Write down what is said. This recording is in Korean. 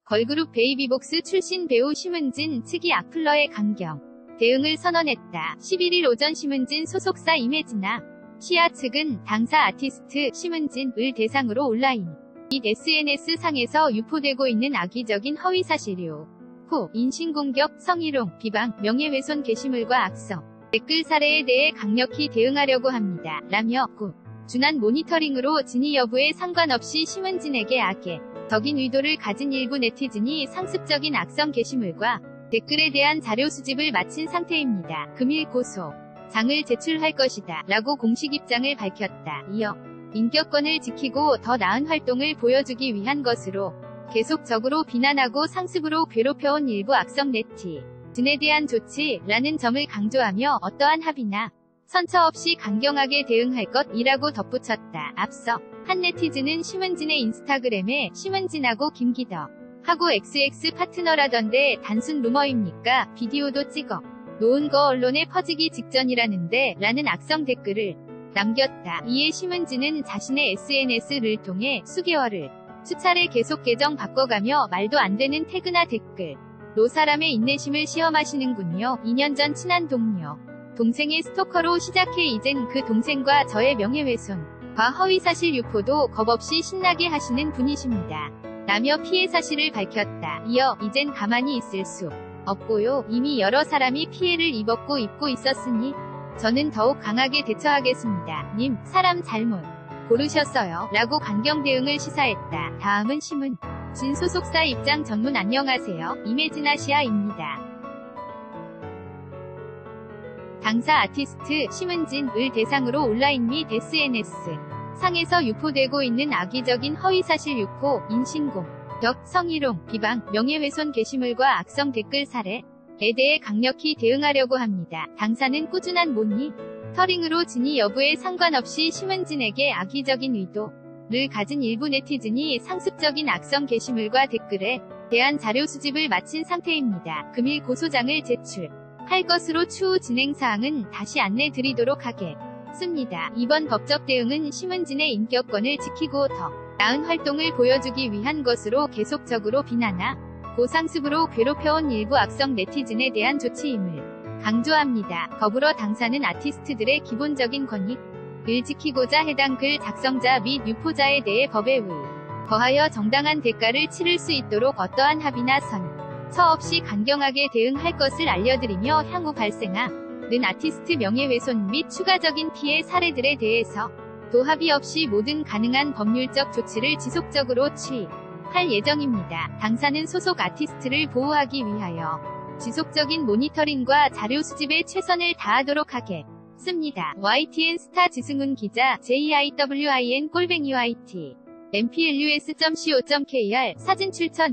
걸그룹 베이비복스 출신 배우 심은진 측이 악플러의 강경 대응을 선언했다. 11일 오전 심은진 소속사 이매지나 시아 측은 당사 아티스트 심은진을 대상으로 온라인 및 SNS상에서 유포되고 있는 악의적인 허위사실요, 인신공격, 성희롱, 비방, 명예훼손 게시물과 악성 댓글 사례에 대해 강력히 대응하려고 합니다. 라며 준한 모니터링으로 진위 여부에 상관없이 심은진에게 악의적인 의도를 가진 일부 네티즌이 상습적인 악성 게시물과 댓글에 대한 자료 수집을 마친 상태입니다. 금일 고소장을 제출할 것이다. 라고 공식 입장을 밝혔다. 이어 인격권을 지키고 더 나은 활동을 보여주기 위한 것으로 계속적으로 비난하고 상습으로 괴롭혀온 일부 악성 네티즌에 대한 조치라는 점을 강조하며 어떠한 합의나 선처 없이 강경하게 대응할 것이라고 덧붙였다. 앞서 한 네티즌은 심은진의 인스타그램에 심은진하고 김기덕 하고 XX 파트너라던데 단순 루머입니까? 비디오도 찍어 놓은 거 언론에 퍼지기 직전이라는데 라는 악성 댓글을 남겼다. 이에 심은진은 자신의 SNS를 통해 수개월을 수차례 계속 계정 바꿔가며 말도 안 되는 태그나 댓글로 사람의 인내심을 시험하시는군요. 2년 전 친한 동생의 스토커로 시작해 이젠 그 동생과 저의 명예훼손과 허위사실 유포도 겁없이 신나게 하시는 분이십니다. 라며 피해 사실을 밝혔다. 이어 이젠 가만히 있을 수 없고요. 이미 여러 사람이 피해를 입고 있었으니 저는 더욱 강하게 대처하겠습니다. 님, 사람 잘못 고르셨어요. 라고 강경 대응을 시사했다. 다음은 심은진 소속사 입장 전문. 안녕하세요. 이매지나시아입니다. 당사 아티스트 심은진을 대상으로 온라인 및 SNS 상에서 유포되고 있는 악의적인 허위사실 유포, 인신공격, 성희롱, 비방, 명예훼손 게시물과 악성 댓글 사례에 대해 강력히 대응하려고 합니다. 당사는 꾸준한 모니터링으로 진위 여부에 상관없이 심은진에게 악의적인 의도를 가진 일부 네티즌이 상습적인 악성 게시물과 댓글에 대한 자료 수집을 마친 상태입니다. 금일 고소장을 제출할 것으로 추후 진행사항은 다시 안내드리도록 하겠습니다. 이번 법적 대응은 심은진의 인격권을 지키고 더 나은 활동을 보여주기 위한 것으로 계속적으로 비난하고 상습으로 괴롭혀온 일부 악성 네티즌에 대한 조치임을 강조합니다. 더불어 당사는 아티스트들의 기본적인 권익을 지키고자 해당 글 작성자 및 유포자에 대해 법에 거하여 정당한 대가를 치를 수 있도록 어떠한 합의나 선처 없이 강경하게 대응할 것을 알려드리며 향후 발생하는 아티스트 명예훼손 및 추가적인 피해 사례들에 대해서 도 합의 없이 모든 가능한 법률적 조치를 지속적으로 취할 예정입니다. 당사는 소속 아티스트를 보호하기 위하여 지속적인 모니터링과 자료 수집에 최선을 다하도록 하겠습니다. YTN 스타 지승훈 기자, JIWIN_YT, mplus.co.kr 사진 출처